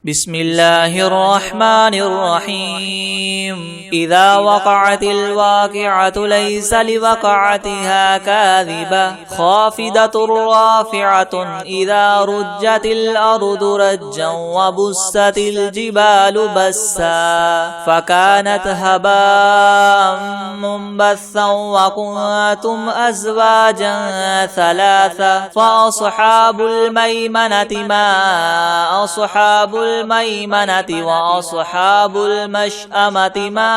بسم الله الرحمن الرحيم إذا وقعت الواقعة ليس لوقعتها كاذبة خافضة رافعة إذا رجت الأرض رجا وبست الجبال بسا فكانت هباء منبثا وكنتم أزواجا ثلاثة فأصحاب الميمنة ما أصحاب الميمنة وأصحاب المشأمة ما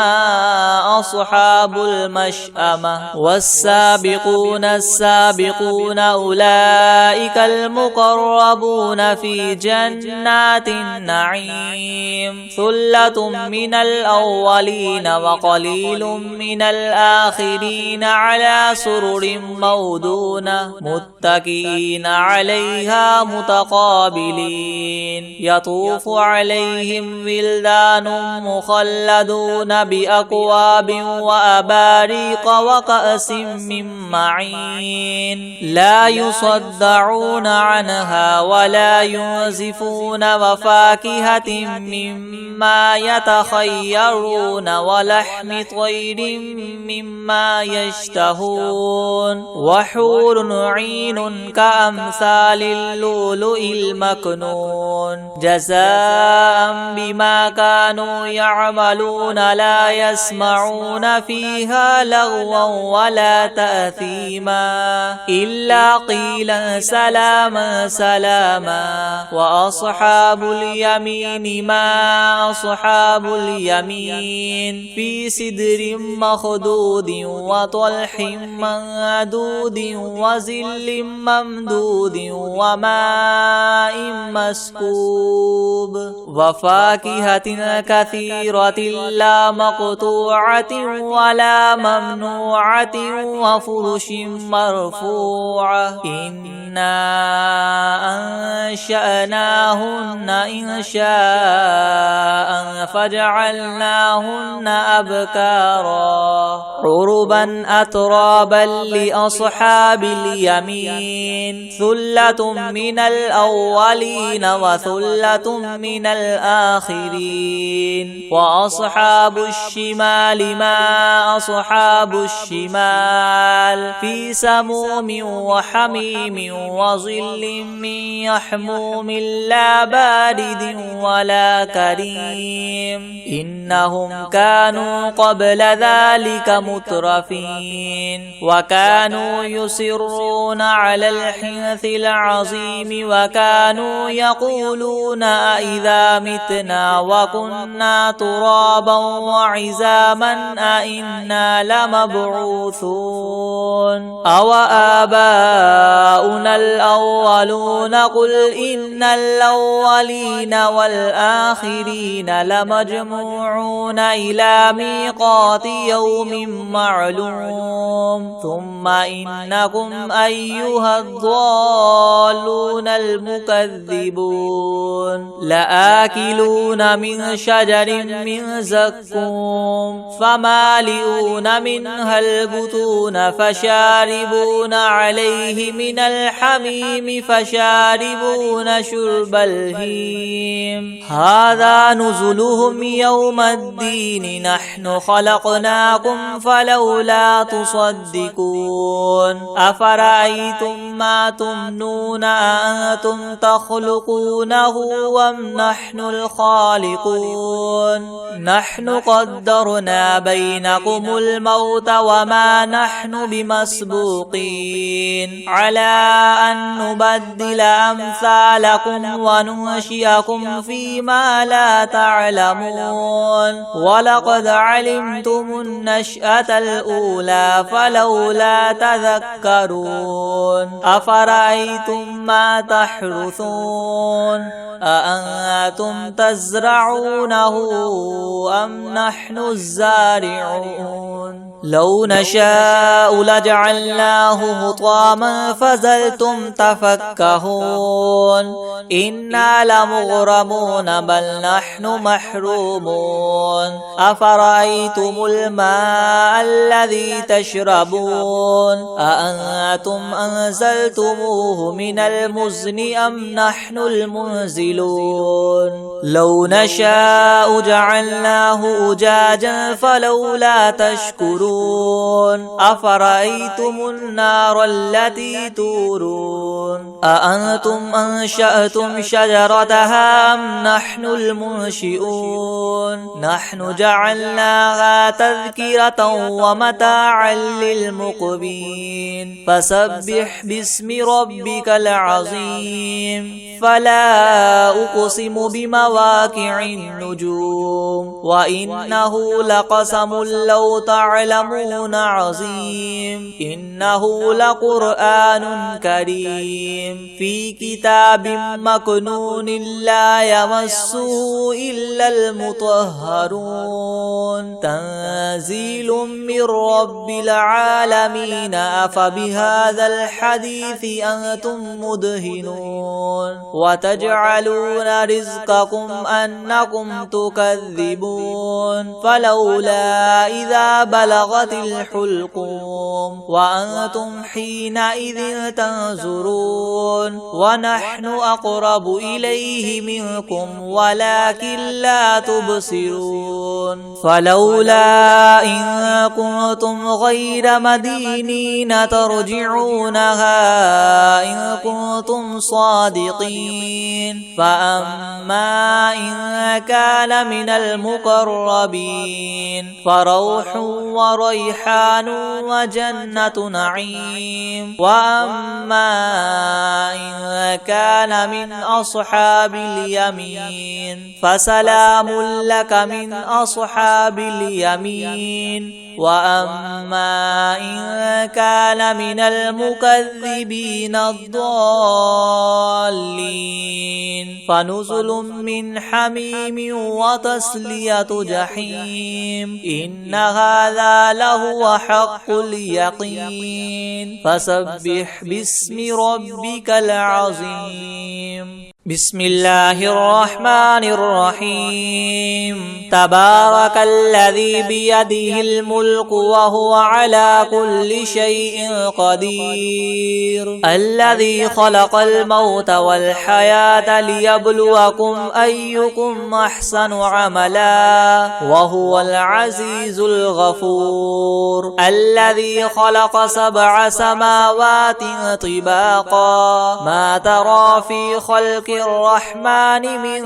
أصحاب المشأمة والسابقون السابقون أولئك المقربون في جنات النعيم ثلة من الأولين وقليل من الآخرين على سرر مودونة متكئين عليها متقابلين يطوف عليهم ولدان مخلدون بأكواب وأباريق وكأس من معين لا يصدعون عنها ولا ينزفون وفاكهة مما يتخيرون ولحم طير مما يشتهون وحور عين كأمثال اللؤلؤ المكنون جزاء بما كانوا يعملون لا يسمعون فيها لغوا ولا تأثيما إلا قيلا سلاما سلاما وأصحاب اليمين ما أصحاب اليمين في سدر مخدود وطلح منضود وظل ممدود وماء مسكوب وفاكهة كثيرة لا مقطوعة ولا ممنوعة وفرش مرفوعة إنا أنشأناهن إنشاء فجعلناهن أبكارا عربا أترابا لأصحاب اليمين ثلة من الأولين وثلة من الآخرين وأصحاب الشمال ما أصحاب الشمال في سموم وحميم وظل من يحموم لا بارد ولا كريم إنهم كانوا قبل ذلك مترفين وكانوا يصرون على الحنث العظيم وكانوا يقولون أئذا متنا وكنا ترابا وعظاما أئنا لمبعوثون أو آباؤنا الأولون قل إن الأولين والآخرين لمجموعون إلى ميقات يوم معلوم ثم إنكم أيها الضالون المكذبون لآكلون من شجر من زقوم فمالئون منها البطون فشاربون عليه من الحميم فشاربون شرب الهيم هذا نزلهم يوم الدين نحن خلقناكم فلولا تصدقون أفرأيتم ما تمنون أأنتم تخلقونه أم نحن الخالقون نحن قدرنا بينكم الموت وما نحن بمسبوقين على أن نبدل أمثالكم وننشئكم فيما لا تعلمون ولقد علمتم النشأة الأولى فلولا تذكرون أفرأيتم ما تحرثون أأنتم تزرعونه أم نحن الزارعون لو نشاء لجعلناه حطاما فظلتم تفكهون إنا لمغرمون بل نحن محرومون أفرأيتم الماء الذي تشربون أأنتم أنزلتموه من المزن أم نحن المنزلون تنزلون لو نشاء جعلناه أجاجا فلولا تشكرون أفرأيتم النار التي تورون أأنتم أنشأتم شجرتها أم نحن المنشئون نحن جعلناها تذكرة ومتاعا للمقبين فسبح باسم ربك العظيم فلا أقسم بمواقع النجوم وإنه لقسم لو تعلمون عظيم إنه لقرآن كريم في كتاب مكنون لا يمسه إلا المطهرون تنزيل من رب العالمين أفبهذا الحديث أنتم مدهنون وتجعلون رزقكم أنكم تكذبون فلولا إذا بلغت الحلقوم وأنتم حينئذ تنظرون ونحن أقرب إليه منكم ولكن لا تبصرون فلولا إن كنتم غير مدينين ترجعونها إن كنتم صادقين فأما إن كان من المقربين فروح وريحان وجنة نعيم وأما إن كان من أصحاب اليمين فسلام لك من أصحاب اليمين وأما إن كان من المكذبين الضالين فنزل من حميم وتصلية جحيم إن هذا لهو حق اليقين فسبح باسم ربك العظيم بسم الله الرحمن الرحيم تبارك الذي بيده الملك وهو على كل شيء قدير الذي خلق الموت والحياة ليبلوكم أيكم أحسن عملا وهو العزيز الغفور الذي خلق 7 سماوات طباقا ما ترى في خلق الرحمن من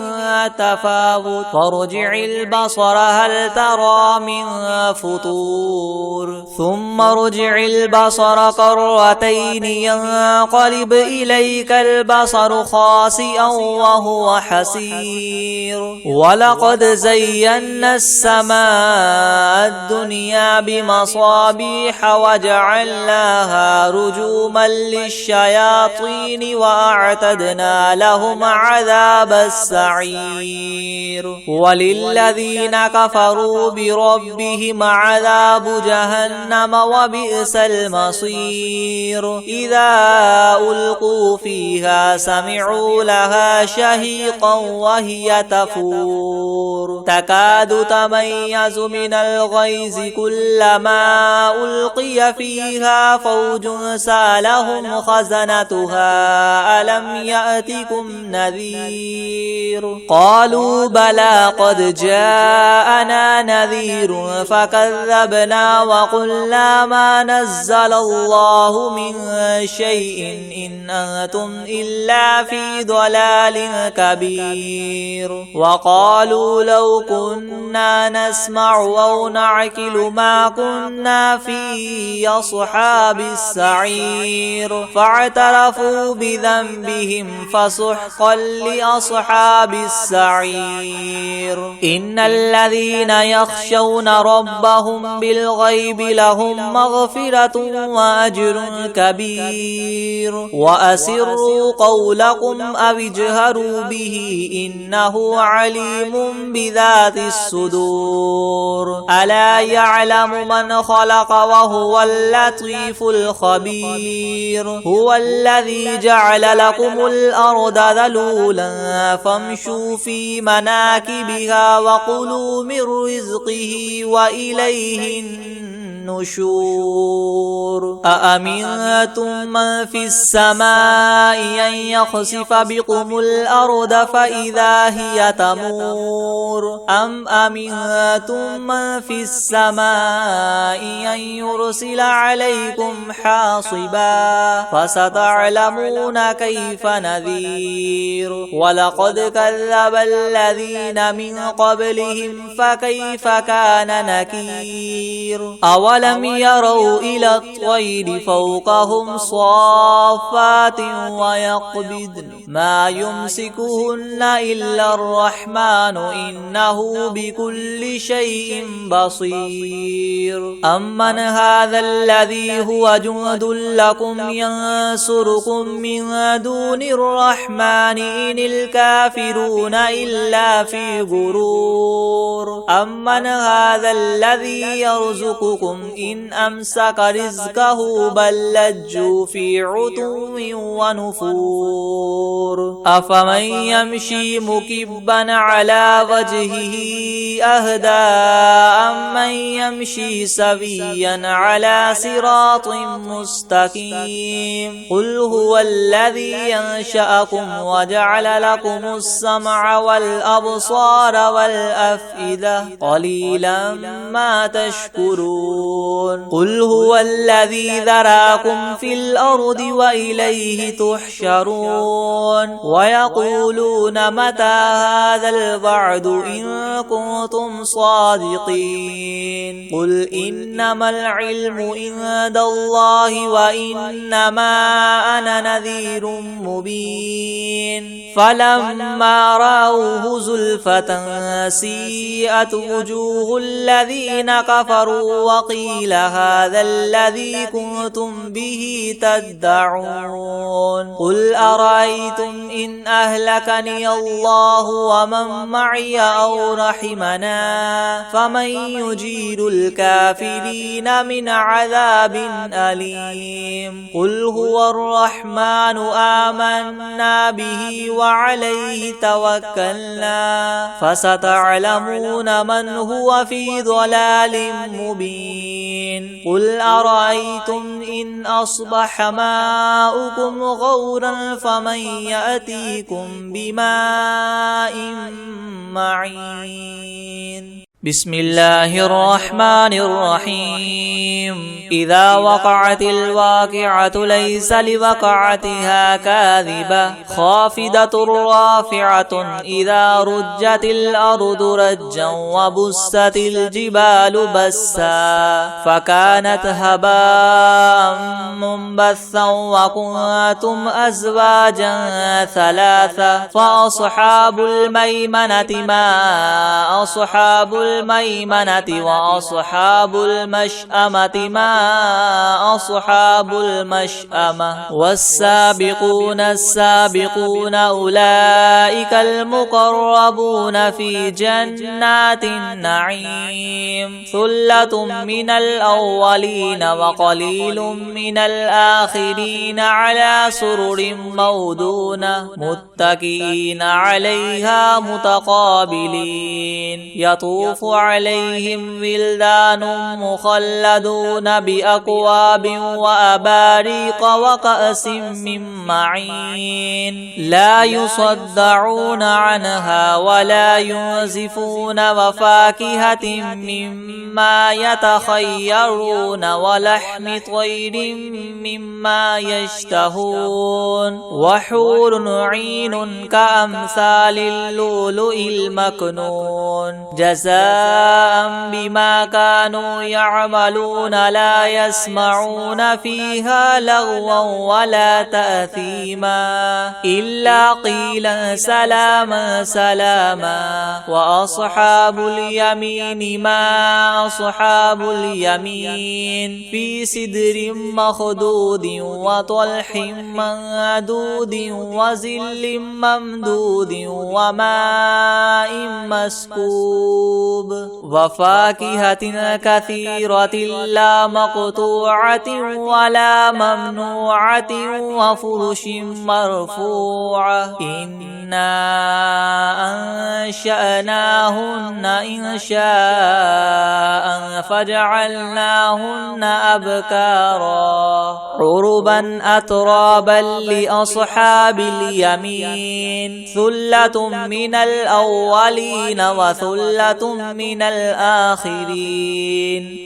تفاوت فارجع البصر هل ترى من فطور ثم ارجع البصر كرتين ينقلب إليك البصر خاسئا وهو حسير ولقد زينا السماء الدنيا بمصابيح وجعلناها رجوما للشياطين وأعتدنا لهم عذاب السعير وللذين كفروا بربهم عذاب جهنم وبئس المصير إذا ألقوا فيها سمعوا لها شهيقا وهي تفور تكاد تميز من الغيظ كلما ألقي فيها فوج سألهم خزنتها ألم يأتكم نذير قالوا بلى قد جاءنا نذير فكذبنا وقلنا ما نزل الله من شيء إن أنتم إلا في ضلال كبير وقالوا لو كنا نسمع أو نعقل ما كنا في أصحاب السعير فاعترفوا بذنبهم فسحقا لأصحاب السعير إن الذين يخشون ربهم بالغيب لهم مغفرة وأجر كبير وأسروا قولكم أو اجهروا به إنه عليم بذات الصدور ألا يعلم من خلق وهو اللطيف الخبير هو الذي جعل لكم الأرض ذلولا فامشوا في مناكبها وكلوا من رزقه وإليه النشور أأمنتم من في السماء أن يخسف بكم الأرض فإذا هي تمور أم أمنتم من في السماء أن يرسل عليكم حاصبا فستعلمون كيف نذير ولقد كذب الذين من قبلهم فكيف كان نكير أولم يروا إلى الطير فوقهم صافات ويقبضن ما يمسكهن إلا الرحمن إنه بكل شيء بصير أمن هذا الذي هو جند لكم ينصركم من دون الرحمن إن الكافرون إلا في غرور أمن هذا الذي يرزقكم إن أمسك رزقه بل لجوا في عتو ونفور أفمن يمشي مكبا على وجهه أهدى أمن يمشي سويا على صراط مستقيم قل هو الذي ينشأكم وجعل لكم السمع والأبصار والأفئدة قليلا ما تشكرون قل هو الذي ذراكم في الأرض وإليه تحشرون ويقولون متى هذا الوعد إن كنتم صادقين قل إنما العلم عند الله وإنما أنا نذير مبين فلما رأوه زلفة سيئت وجوه الذين كفروا وقيل هذا الذي كنتم به تدعون قل أرأيتم إن أهلكني الله ومن معي أو رحمنا فمن يجير الكافرين من عذاب أليم قل هو الرحمن آمنا به وعليه توكلنا فستعلمون من هو في ضلال مبين قل أرأيتم إن أصبح ماؤكم غورا فمن يأتيكم بماء معين بسم الله الرحمن الرحيم إذا وقعت الواقعة ليس لوقعتها كاذبة خافضة رافعة إذا رجت الأرض رجا وبست الجبال بسا فكانت هباء منبثا وكنتم أزواجا ثلاثة فأصحاب الميمنة ما أصحاب الميمنة وأصحاب المشأمة ما أصحاب المشأمة والسابقون السابقون أولئك المقربون في جنات النعيم ثلة من الأولين وقليل من الآخرين على سرر موضونة متكئين عليها متقابلين يطوف عليهم ولدان مخلدون بأكواب وأباريق وكأس من معين لا يصدعون عنها ولا ينزفون وفاكهة مما يتخيرون ولحم طير مما يشتهون وحور عين كأمثال اللؤلؤ المكنون جزاء بما كانوا يعملون لا يسمعون فيها لغوا ولا تأثيما إلا قيلا سلاما سلاما وأصحاب اليمين ما أصحاب اليمين في سدر مخدود وطلح منضود وظل ممدود وماء مسكوب وفاكهة كثيرة لا مقطوعة ولا ممنوعة وفرش مرفوعة إنا أنشأناهن إنشاء فجعلناهن أبكارا عربا أترابا لأصحاب اليمين ثلة من الأولين وثلة من الآخرين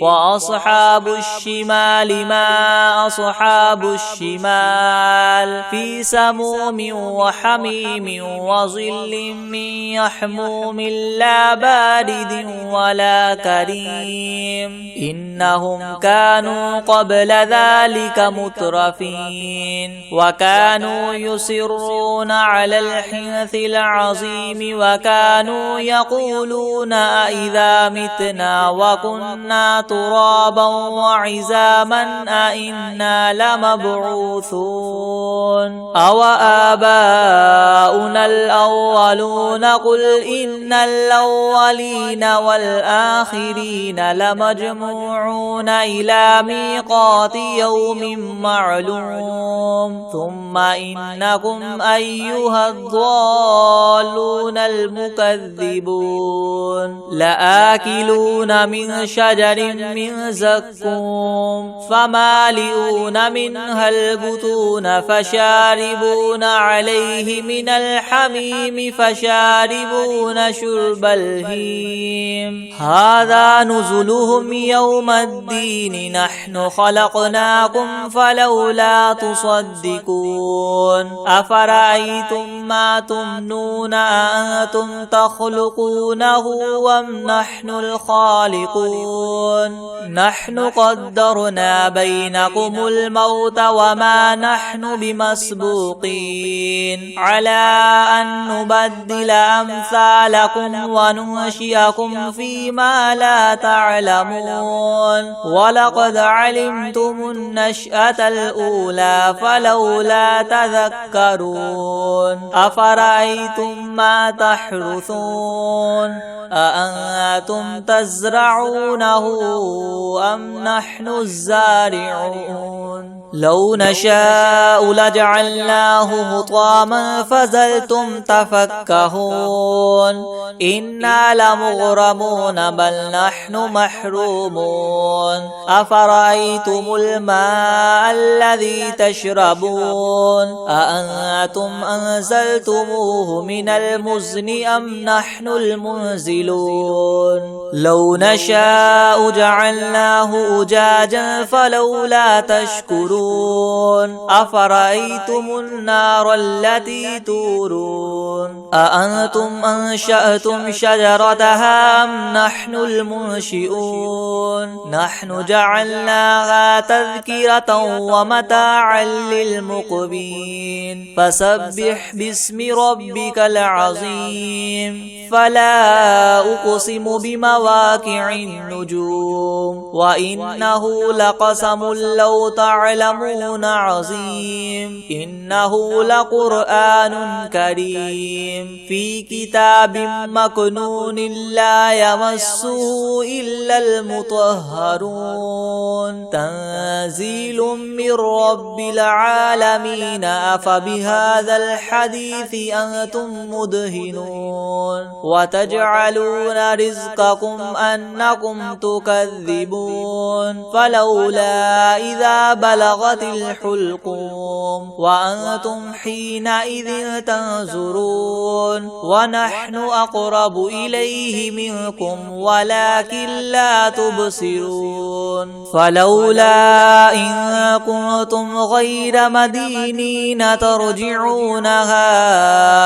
وأصحاب الشمال ما أصحاب الشمال في سموم وحميم وظل من يحموم لا بارد ولا كريم إنهم كانوا قبل ذلك مترفين وكانوا يصرون على الحنث العظيم وكانوا يقولون أئذا متنا وكنا ترابا وعزاما أئنا لمبعوثون أو آباؤنا الأولون قل إن الأولين والآخرين لمجموعون إلى ميقات يوم معلوم ثم إنكم أيها الضالون المكذبون لآكلون من شجر من زقوم فمالئون منها البطون فشاربون عليه من الحميم فشاربون شرب الهيم هذا نزلهم يوم الدين نحن خلقناكم فلولا تصدقون أفرأيتم ما تمنون أأنتم تخلقونه أم نحن الخالقون نحن قدرنا بينكم الموت وما نحن بمسبوقين على أن نبدل أمثالكم وننشئكم فيما لا تعلمون ولقد علمتم النشأة الأولى فلولا تذكرون أفرأيتم ما تحرثون أأنتم تزرعونه أم نحن الزارعون لو نشاء لجعلناه حطاما فظلتم تفكهون إنا لمغرمون بل نحن محرومون أفرأيتم الماء الذي تشربون أأنتم أنزلتموه من المزن أم نحن المنزلون لو نشاء جعلناه أجاجا فلولا تشكرون أفرأيتم النار التي تورون أأنتم أنشأتم شجرتها أم نحن المنشئون نحن جعلناها تذكرة ومتاعا للمقبين فسبح باسم ربك العظيم فلا أقسم بمواقع النجوم وإنه لقسم لو تعلمون عظيم إنه لقرآن كريم في كتاب مكنون لا يمسه إلا المطهرون تنزيل من رب العالمين أفبهذا الحديث أنتم مدهنون وتجعلون رزقكم أنكم تكذبون فلولا إذا بلغت الحلقوم وأنتم حينئذ تنظرون ونحن أقرب إليه منكم ولكن لا تبصرون فلولا إن كنتم غير مدينين ترجعونها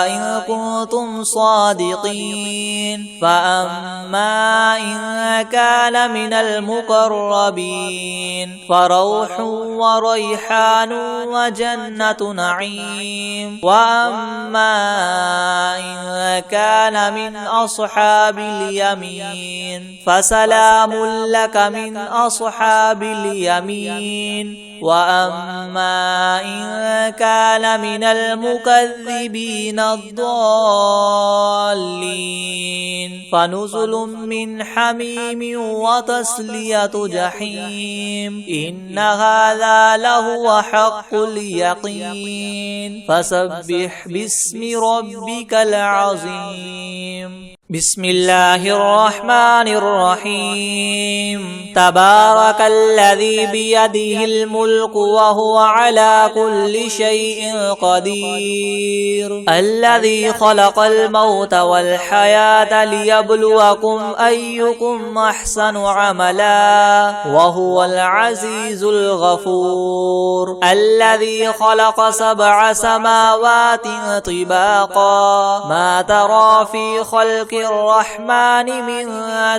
إن كنتم صادقين فأما إن كان من المقربين فروح وريحان وجنة نعيم وأما إن كان من أصحاب اليمين فسلام لك من أصحاب اليمين وأما إن كان من المكذبين الضالين فنزل من حميم وتصلية جحيم إن هذا لهو حق اليقين فسبح باسم ربك العظيم بسم الله الرحمن الرحيم تبارك الذي بيده الملك وهو على كل شيء قدير الذي خلق الموت والحياة ليبلوكم أيكم أحسن عملا وهو العزيز الغفور الذي خلق 7 سماوات طباقا ما ترى في خلق الرحمن من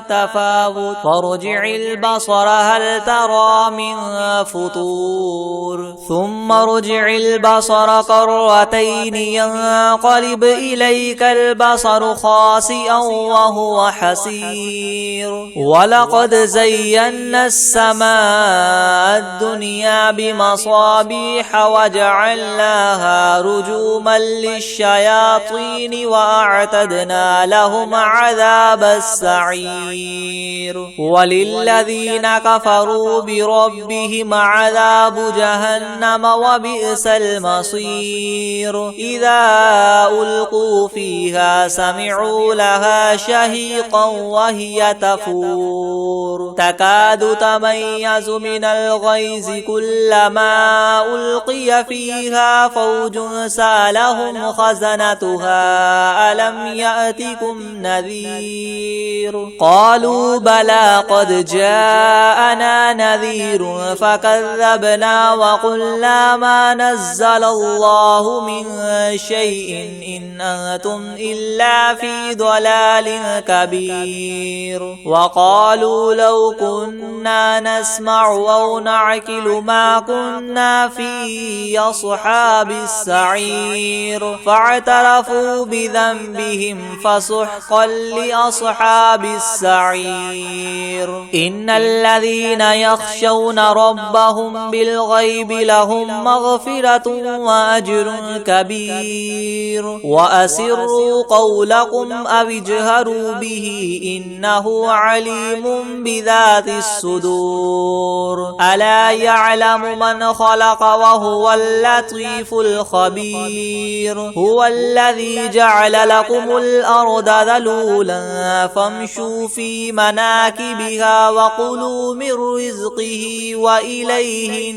تفاوت فارجع البصر هل ترى من فطور ثم ارجع البصر كرتين ينقلب إليك البصر خاسئا وهو حسير ولقد زينا السماء الدنيا بمصابيح وجعلناها رجوما للشياطين وأعتدنا لهم عذاب السعير وللذين كفروا بربهم عذاب جهنم وبئس المصير إذا ألقوا فيها سمعوا لها شهيقا وهي تفور تكاد تميز من الغيظ كلما ألقي فيها فوج سألهم خزنتها ألم يأتكم نذير قالوا بلى قد جاءنا نذير فكذبنا وقلنا ما نزل الله من شيء إن أنتم إلا في ضلال كبير وقالوا لو كنا نسمع أو نعقل ما كنا في أصحاب السعير فاعترفوا بذنبهم فسحقا لأصحاب السعير إن الذين يخشون ربهم بالغيب لهم مغفرة وأجر كبير وأسروا قولكم أو اجهروا به إنه عليم بذات الصدور ألا يعلم من خلق وهو اللطيف الخبير هو الذي جعل لكم الأرض ذلولا فامشوا في مناكبها وكلوا من رزقه وإليه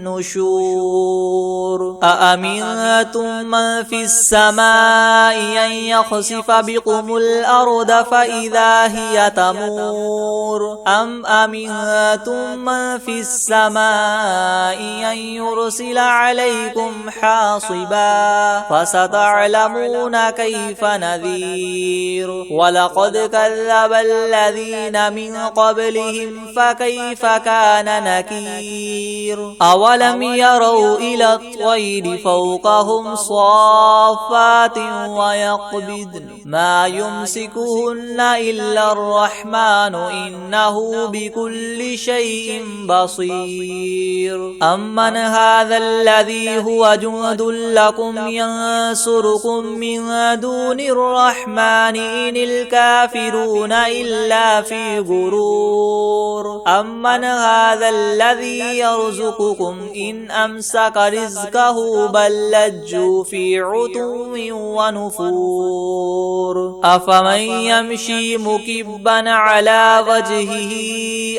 النشور أأمنتم من في السماء أن يخسف بكم الأرض فإذا هي تمور أم أمنتم من في السماء أن يرسل عليكم حاصبا فستعلمون كيف نذير ولقد كذب الذين من قبلهم فكيف كان نكير أولم يروا إلى الطير فوقهم صافات ويقبضن ما يمسكهن إلا الرحمن إنه بكل شيء بصير أمن هذا الذي هو جند لكم ينصركم من دون الرحمن إن الكافرون إلا في غرور أمن هذا الذي يرزقكم إن أمسك رزقه بل لجوا في عتو ونفور أفمن يمشي مكبا على وجهه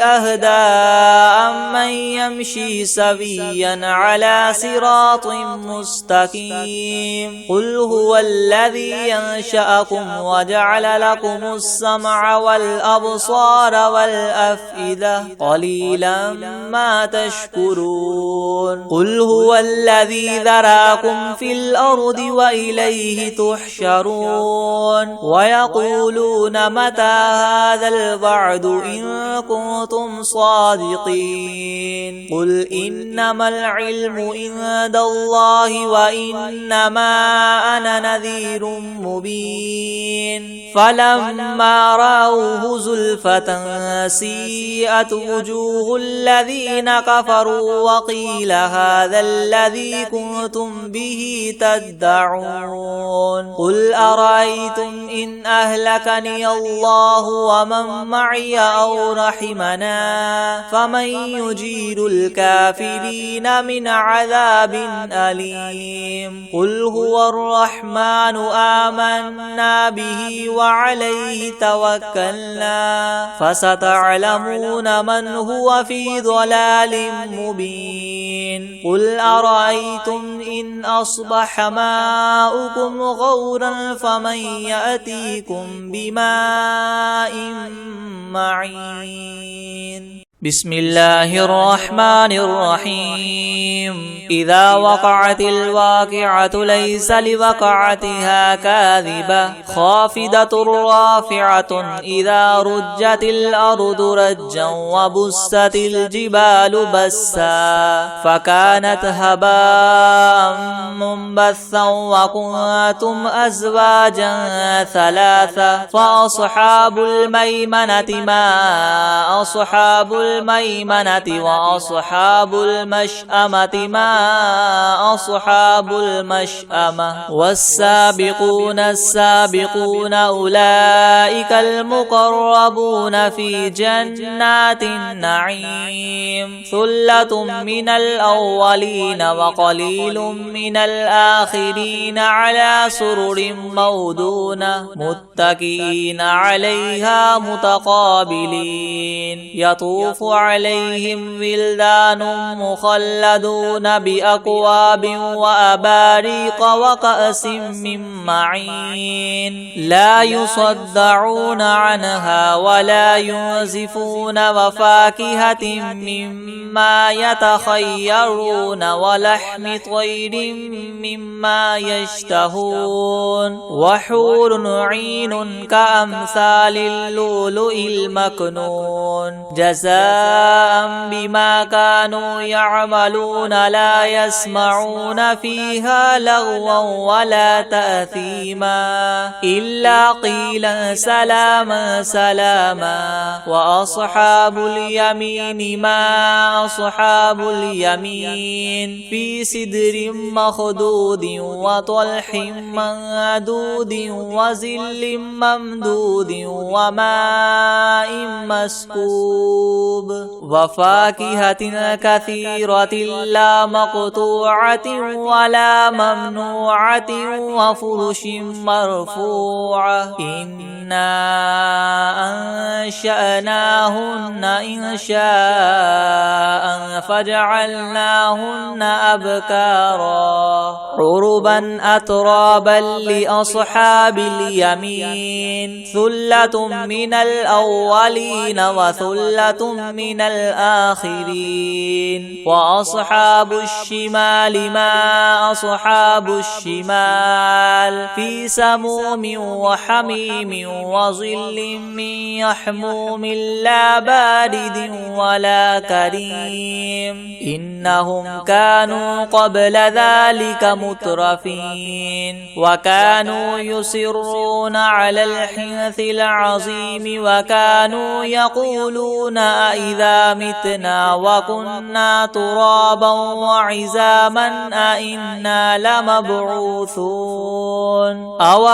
أهدى أمن يمشي سويا على صراط مستقيم قل هو الذي ينشأكم وجعل لكم السمع والأبصار والأفئدة قليلا ما تشكرون قل هو الذي ذراكم في الأرض وإليه تحشرون ويقولون متى هذا الوعد إن كنتم صادقين قل إنما العلم عند الله وإنما أنا نذير مبين فلما رأوه زلفة سيئت وجوه الذين كفروا وقيل وقيل هذا الذي كنتم به تدعون قل أرأيتم إن أهلكني الله ومن معي أو رحمنا فمن يجير الكافرين من عذاب أليم قل هو الرحمن آمنا به وعليه توكلنا فستعلمون من هو في ضلال مبين قل أرأيتم إن أصبح ماؤكم غورا فمن يأتيكم بماء معين بسم الله الرحمن الرحيم إذا وقعت الواقعة ليس لوقعتها كاذبة خافضة رافعة إذا رجت الأرض رجا وبست الجبال بسا فكانت هباء منبثا وكنتم أزواجا ثلاثة فأصحاب الميمنة ما أصحاب الميمنة وأصحاب المشأمة ما أصحاب المشأمة والسابقون السابقون أولئك المقربون في جنات النعيم ثلة من الأولين وقليل من الآخرين على سرر مودونة متكئين عليها متقابلين يطوف عليهم ولدان مخلدون بأكواب وأباريق وكأس من معين لا يصدعون عنها ولا ينزفون وفاكهة مما يتخيرون ولحم طير مما يشتهون وحور عين كأمثال اللؤلؤ المكنون جزاء بما كانوا يعملون لا يسمعون فيها لغوا ولا تأثيما إلا قيلا سلاما سلاما وأصحاب اليمين ما أصحاب اليمين في سدر مخدود وطلح منضود وظل ممدود وماء مسكوب وفاكهة كثيرة لا مقطوعة ولا ممنوعة وفرش مرفوعة إنا أنشأناهن إنشاء فجعلناهن أبكارا عربا أترابا لأصحاب اليمين ثلة من الأولين وثلة من الآخرين وأصحاب الشمال ما أصحاب الشمال في سموم وحميم وظل من يحموم لا بارد ولا كريم إنهم كانوا قبل ذلك مترفين وكانوا يصرون على الحنث العظيم وكانوا يقولون أئذا متنا وكنا ترابا وعزاما أئنا لمبعوثون أو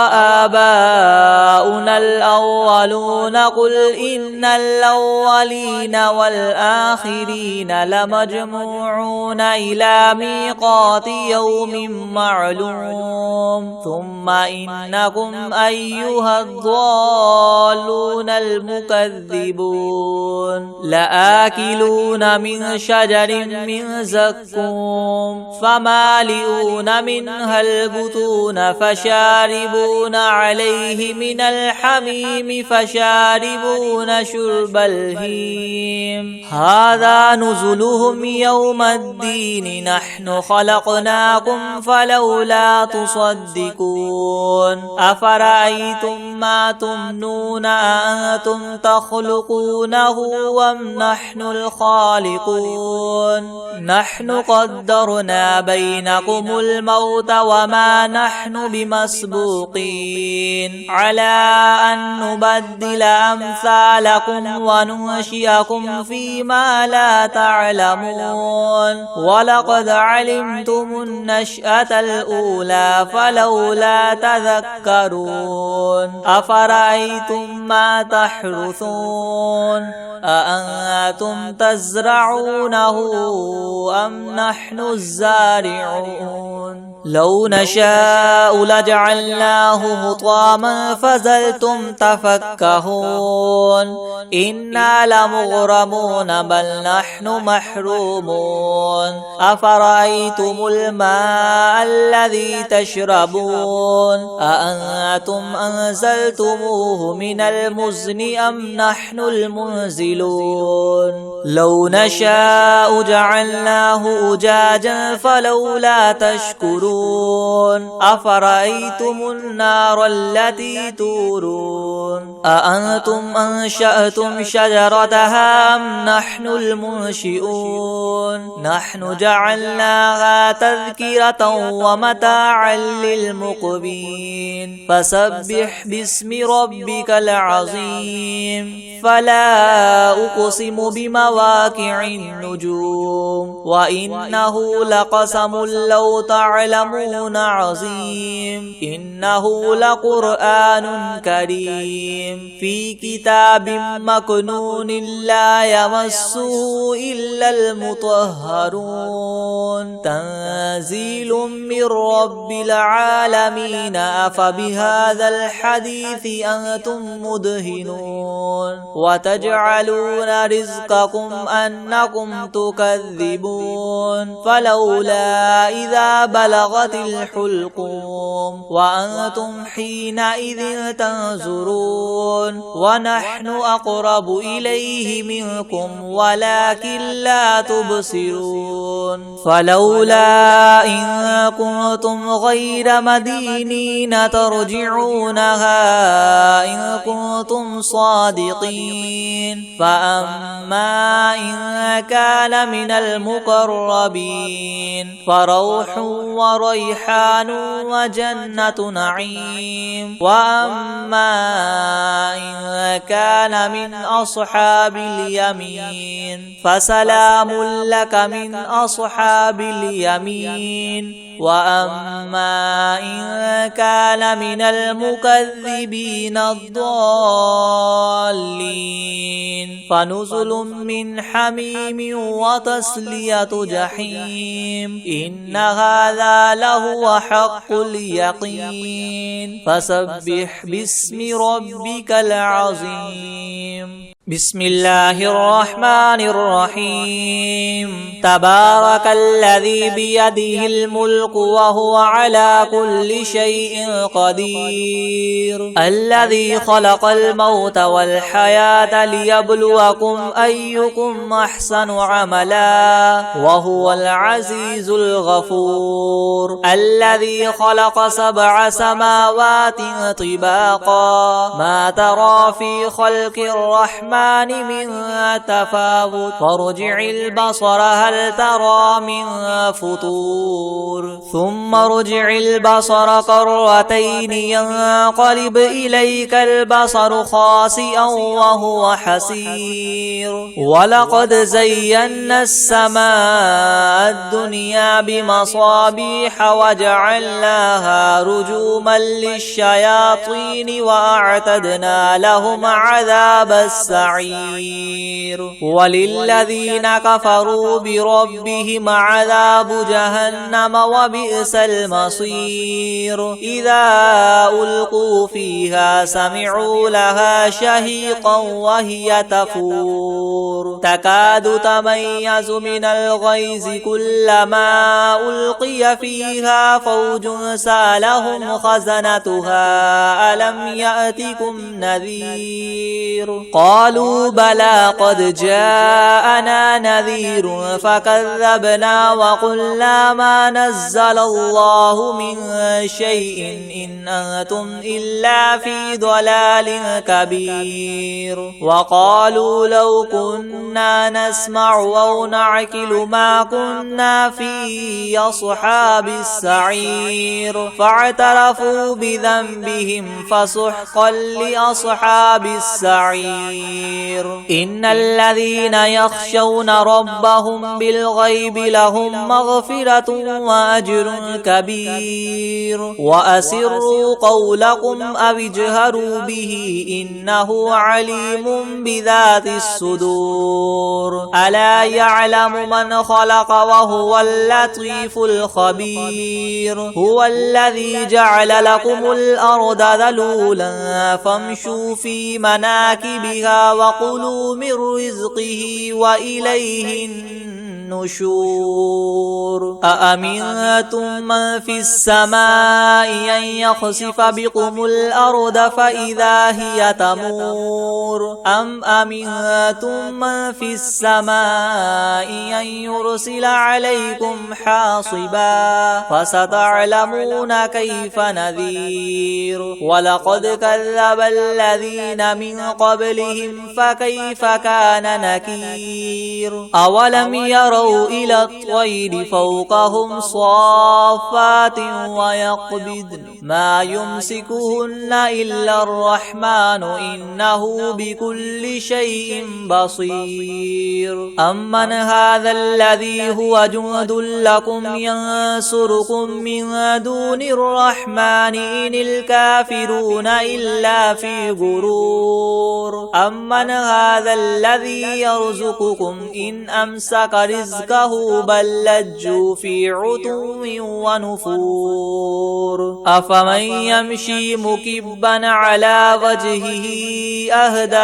آباؤنا الأولون قل إن الأولين والآخرين لمجموعون إلى ميقات يوم معلوم ثم إنكم أيها الضالون المكذبون لآكلون من شجر من زقوم فمالئون منها البطون فشاربون عليه من الحميم فشاربون شرب الهيم هذا نزلهم يوم الدين نحن خلقناكم فلولا تصدقون أفرأيتم ما تمنون أأنتم تخلقونه أم نحن الخالقون نحن قدرنا بينكم الموت وما نحن بمسبوقين على أن نبدل أمثالكم وننشئكم فيما لا تعلمون ولقد علمتم النشأة الأولى فلولا تذكرون أفرأيتم ما تحرثون أأنتم تزرعونه أم نحن الزارعون لو نشاء لجعلناه حطاما فظلتم تفكهون إنا لمغرمون بل نحن محرومون أفرأيتم الماء الذي تشربون أأنتم أنزلتموه من المزن أم نحن المنزلون لو نشاء جعلناه أجاجا فلولا تشكرون أفرأيتم النار التي تورون أأنتم أنشأتم شجرتها أم نحن المنشئون نحن جعلناها تذكرة ومتاعا للمقبين فسبح باسم ربك العظيم فلا أقسم بمواقع النجوم وإنه لقسم لو تعلمون عظيم إنه لقرآن كريم في كتاب مكنون لا يمسه إلا المطهرون تنزيل من رب العالمين أفبهذا الحديث أنتم مدهنون وتجعلون رزقكم أنكم تكذبون فلولا إذا بلغت الحلقوم وأنتم حينئذ تنظرون ونحن أقرب إليه منكم ولكن لا تبصرون فلولا إن كنتم غير مدينين ترجعونها إن كنتم صادقين فأما إن كان من المقربين فروح وريحان وجنة نعيم وأما إن كان من أصحاب اليمين فسلام لك من أصحاب اليمين وأما إن كان من المكذبين الضالين فنزل من حميم وتصلية جحيم إن هذا لهو حق اليقين فسبح باسم ربك العظيم بسم الله الرحمن الرحيم تبارك الذي بيده الملك وهو على كل شيء قدير الذي خلق الموت والحياة ليبلوكم أيكم أحسن عملا وهو العزيز الغفور الذي خلق 7 سماوات طباقا ما ترى في خلق الرحمن من تفاوت فارجع البصر هل ترى من فطور ثم ارجع البصر كرتين ينقلب إليك البصر خاسئا وهو حسير ولقد زينا السماء الدنيا بمصابيح وجعلناها رجوما للشياطين وأعتدنا لهم عذاب السعير وللذين كفروا بربهم عذاب جهنم وبئس المصير إذا ألقوا فيها سمعوا لها شهيقا وهي تفور تكاد تميز من الغيظ كلما ألقي فيها فوج سالهم خزنتها ألم يأتكم نذير قالوا قالوا بلى قد جاءنا نذير فكذبنا وقلنا ما نزل الله من شيء إن أنتم إلا في ضلال كبير وقالوا لو كنا نسمع أو نعقل ما كنا في أصحاب السعير فاعترفوا بذنبهم فسحقا لأصحاب السعير إن الذين يخشون ربهم بالغيب لهم مغفرة وأجر كبير وأسروا قولكم أو اجهروا به إنه عليم بذات الصدور ألا يعلم من خلق وهو اللطيف الخبير هو الذي جعل لكم الأرض ذلولا فامشوا في مناكبها وكلوا من رزقه وإليه النشور أأمنتم من في السماء أن يخسف بكم الأرض فإذا هي تمور أم أمنتم من في السماء أن يرسل عليكم حاصبا فستعلمون كيف نذير ولقد كذب الذين من قبلهم فكيف كان نكير أولم يروا إلى الطير فوقهم صافات ويقبضن ما يمسكهن إلا الرحمن إنه بكل شيء بصير أمن هذا الذي هو جند لكم ينصركم من دون الرحمن إن الكافرون إلا في غرور أمن هذا الذي يرزقكم إن أمسك رزقه بل لجوا في عتو ونفور أفمن يمشي مكبا على وجهه أهدى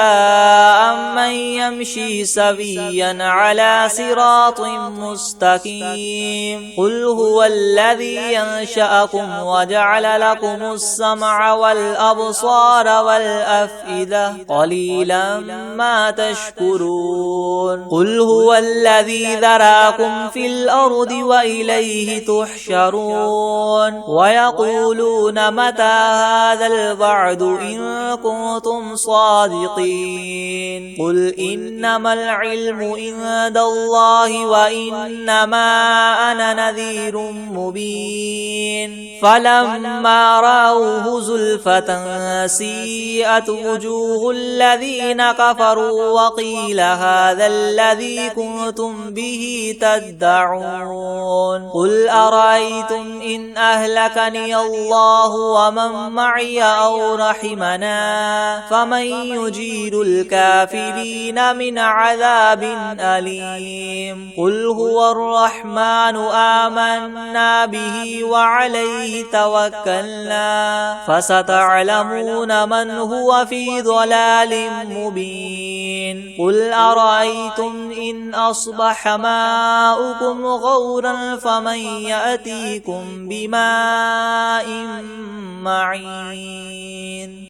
أمن يمشي سويا على صراط مستقيم قل هو الذي ينشأكم وجعل لكم السمع والأبصار والأفئدة قليلا ما تشكرون قل هو الذي ذراكم في الأرض وإليه تحشرون ويقولون متى هذا الوعد إن كنتم صادقين قل إنما العلم عند الله وإنما أنا نذير مبين فلما رأوه زلفة سيئت وجوه الذين كفروا وقيل هذا الذي كنتم به تدعون قل أرأيتم إن أهلكني الله ومن معي أو رحمنا فمن يجير الكافرين من عذاب أليم قل هو الرحمن آمنا به وعليه توكلنا فستعلمون من هو في ضلال مبين قل أرأيتم إن أصبح ماؤكم غورا فمن يأتيكم بماء معين